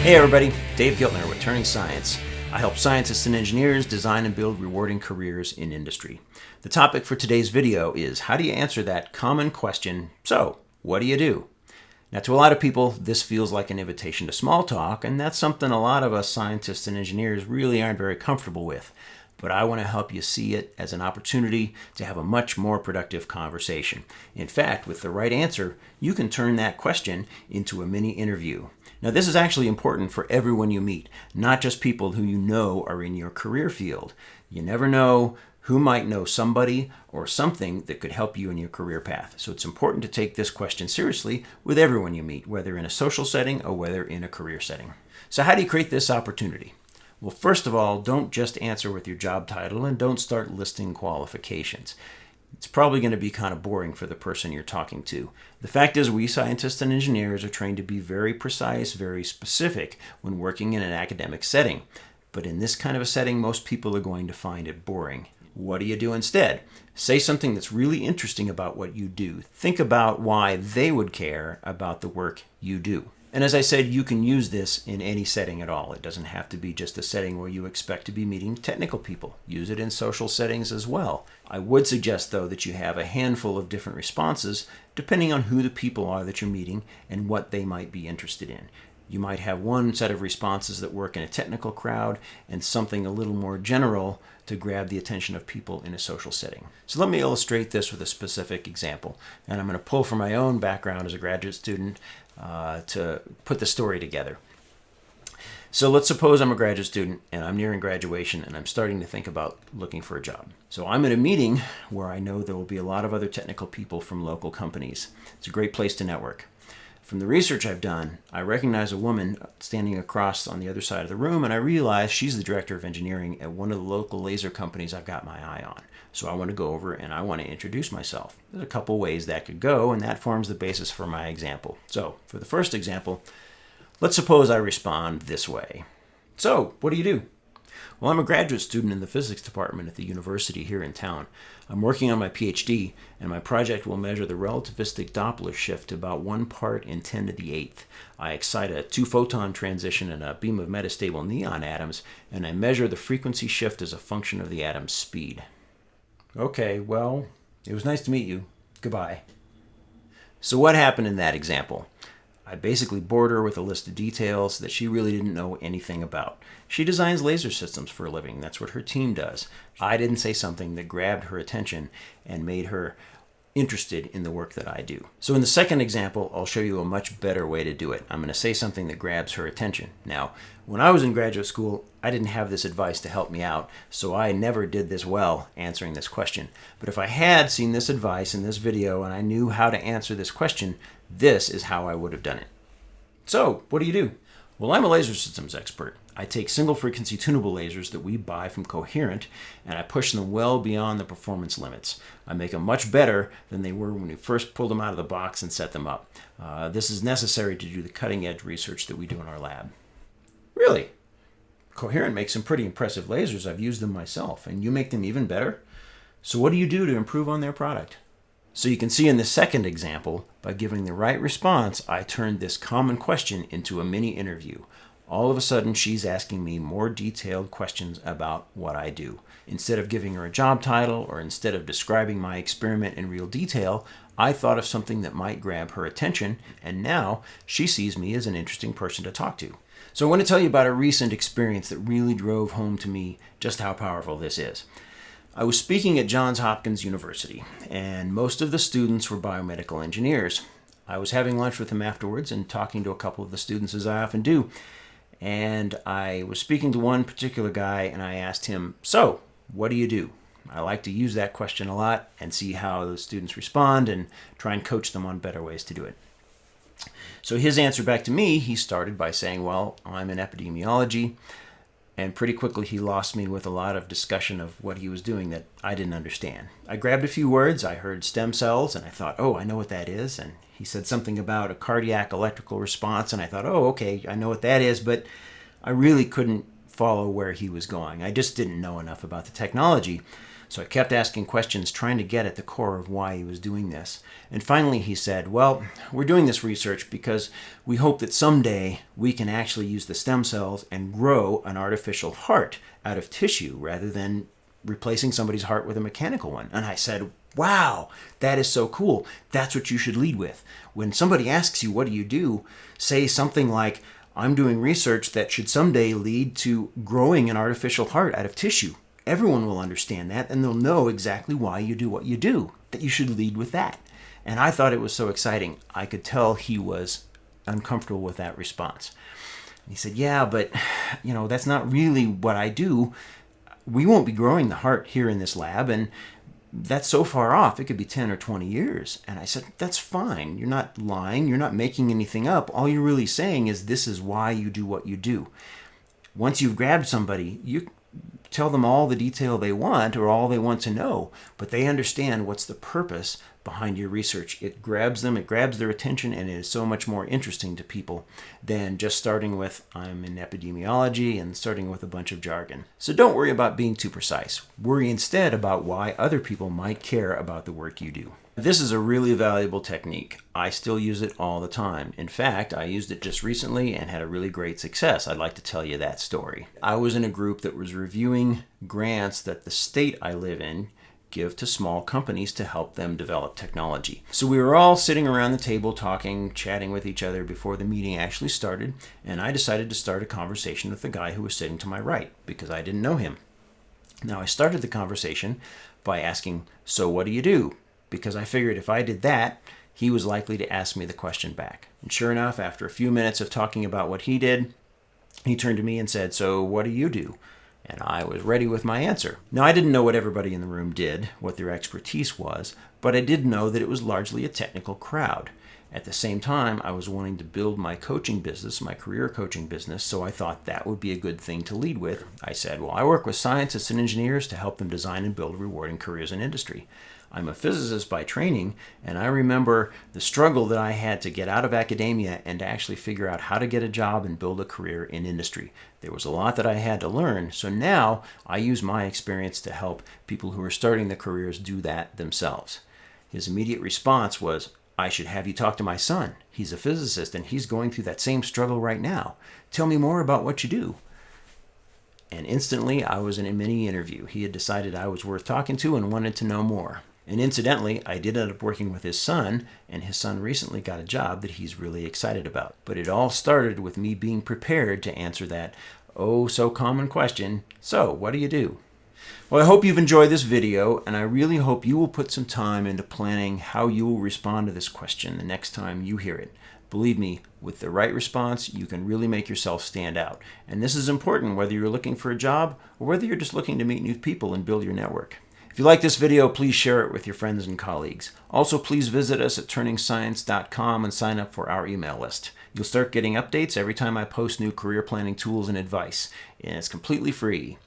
Hey everybody, Dave Giltner with Turning Science. I help scientists and engineers design and build rewarding careers in industry. The topic for today's video is how do you answer that common question, so what do you do? Now to a lot of people this feels like an invitation to small talk, and that's something a lot of us scientists and engineers really aren't very comfortable with. But I want to help you see it as an opportunity to have a much more productive conversation. In fact, with the right answer, you can turn that question into a mini interview. Now, this is actually important for everyone you meet, not just people who you know are in your career field. You never know who might know somebody or something that could help you in your career path. So it's important to take this question seriously with everyone you meet, whether in a social setting or whether in a career setting. So how do you create this opportunity? Well, first of all, don't just answer with your job title and don't start listing qualifications. It's probably going to be kind of boring for the person you're talking to. The fact is, we scientists and engineers are trained to be very precise, very specific when working in an academic setting. But in this kind of a setting, most people are going to find it boring. What do you do instead? Say something that's really interesting about what you do. Think about why they would care about the work you do. And as I said, you can use this in any setting at all. It doesn't have to be just a setting where you expect to be meeting technical people. Use it in social settings as well. I would suggest, though, that you have a handful of different responses depending on who the people are that you're meeting and what they might be interested in. You might have one set of responses that work in a technical crowd and something a little more general to grab the attention of people in a social setting. So let me illustrate this with a specific example. And I'm going to pull from my own background as a graduate student to put the story together. So let's suppose I'm a graduate student and I'm nearing graduation and I'm starting to think about looking for a job. So I'm at a meeting where I know there will be a lot of other technical people from local companies. It's a great place to network. From the research I've done, I recognize a woman standing across on the other side of the room, and I realize she's the director of engineering at one of the local laser companies I've got my eye on. So I want to go over and I want to introduce myself. There's a couple ways that could go, and that forms the basis for my example. So for the first example, let's suppose I respond this way. So, what do you do? Well, I'm a graduate student in the physics department at the university here in town. I'm working on my PhD, and my project will measure the relativistic Doppler shift to about 1 part in 10 to the 8th. I excite a 2-photon transition in a beam of metastable neon atoms, and I measure the frequency shift as a function of the atom's speed. Okay, well, it was nice to meet you. Goodbye. So what happened in that example? I basically bored her with a list of details that she really didn't know anything about. She designs laser systems for a living. That's what her team does. I didn't say something that grabbed her attention and made her interested in the work that I do. So in the second example, I'll show you a much better way to do it. I'm going to say something that grabs her attention. Now, when I was in graduate school, I didn't have this advice to help me out, so I never did this well answering this question. But if I had seen this advice in this video and I knew how to answer this question, this is how I would have done it. So, what do you do? Well, I'm a laser systems expert. I take single frequency tunable lasers that we buy from Coherent and I push them well beyond the performance limits. I make them much better than they were when we first pulled them out of the box and set them up. This is necessary to do the cutting edge research that we do in our lab. Really? Coherent makes some pretty impressive lasers. I've used them myself, and you make them even better? So what do you do to improve on their product? So you can see in the second example, by giving the right response, I turned this common question into a mini interview. All of a sudden, she's asking me more detailed questions about what I do. Instead of giving her a job title, or instead of describing my experiment in real detail, I thought of something that might grab her attention, and now she sees me as an interesting person to talk to. So I want to tell you about a recent experience that really drove home to me just how powerful this is. I was speaking at Johns Hopkins University, and most of the students were biomedical engineers. I was having lunch with them afterwards and talking to a couple of the students, as I often do. And I was speaking to one particular guy, and I asked him, so, what do you do? I like to use that question a lot and see how the students respond and try and coach them on better ways to do it. So his answer back to me, he started by saying, well, I'm in epidemiology. And pretty quickly he lost me with a lot of discussion of what he was doing that I didn't understand. I grabbed a few words, I heard stem cells, and I thought, oh, I know what that is. And he said something about a cardiac electrical response, and I thought, oh, okay, I know what that is, but I really couldn't follow where he was going. I just didn't know enough about the technology. So I kept asking questions, trying to get at the core of why he was doing this. And finally he said, well, we're doing this research because we hope that someday we can actually use the stem cells and grow an artificial heart out of tissue rather than replacing somebody's heart with a mechanical one. And I said, wow, that is so cool. That's what you should lead with. When somebody asks you, what do? Say something like, I'm doing research that should someday lead to growing an artificial heart out of tissue. Everyone will understand that, and they'll know exactly why you do what you do, that you should lead with that. And I thought it was so exciting. I could tell he was uncomfortable with that response. And he said, yeah, but that's not really what I do. We won't be growing the heart here in this lab, and that's so far off. It could be 10 or 20 years. And I said, that's fine. You're not lying. You're not making anything up. All you're really saying is this is why you do what you do. Once you've grabbed somebody, you tell them all the detail they want or all they want to know, but they understand what's the purpose behind your research. It grabs them, it grabs their attention, and it is so much more interesting to people than just starting with, I'm in epidemiology, and starting with a bunch of jargon. So don't worry about being too precise. Worry instead about why other people might care about the work you do. This is a really valuable technique. I still use it all the time. In fact, I used it just recently and had a really great success. I'd like to tell you that story. I was in a group that was reviewing grants that the state I live in give to small companies to help them develop technology. So we were all sitting around the table talking, chatting with each other before the meeting actually started, and I decided to start a conversation with the guy who was sitting to my right because I didn't know him. Now I started the conversation by asking, so what do you do? Because I figured if I did that, he was likely to ask me the question back. And sure enough, after a few minutes of talking about what he did, he turned to me and said, so what do you do? And I was ready with my answer. Now, I didn't know what everybody in the room did, what their expertise was, but I did know that it was largely a technical crowd. At the same time, I was wanting to build my coaching business, my career coaching business, so I thought that would be a good thing to lead with. I said, well, I work with scientists and engineers to help them design and build rewarding careers in industry. I'm a physicist by training, and I remember the struggle that I had to get out of academia and to actually figure out how to get a job and build a career in industry. There was a lot that I had to learn, so now I use my experience to help people who are starting their careers do that themselves. His immediate response was, I should have you talk to my son. He's a physicist, and he's going through that same struggle right now. Tell me more about what you do. And instantly, I was in a mini interview. He had decided I was worth talking to and wanted to know more. And incidentally, I did end up working with his son, and his son recently got a job that he's really excited about. But it all started with me being prepared to answer that oh so common question, so what do you do? Well, I hope you've enjoyed this video, and I really hope you will put some time into planning how you will respond to this question the next time you hear it. Believe me, with the right response, you can really make yourself stand out. And this is important whether you're looking for a job or whether you're just looking to meet new people and build your network. If you like this video, please share it with your friends and colleagues. Also, please visit us at TurningScience.com and sign up for our email list. You'll start getting updates every time I post new career planning tools and advice, and it's completely free.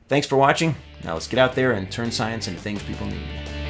Thanks for watching. Now let's get out there and turn science into things people need.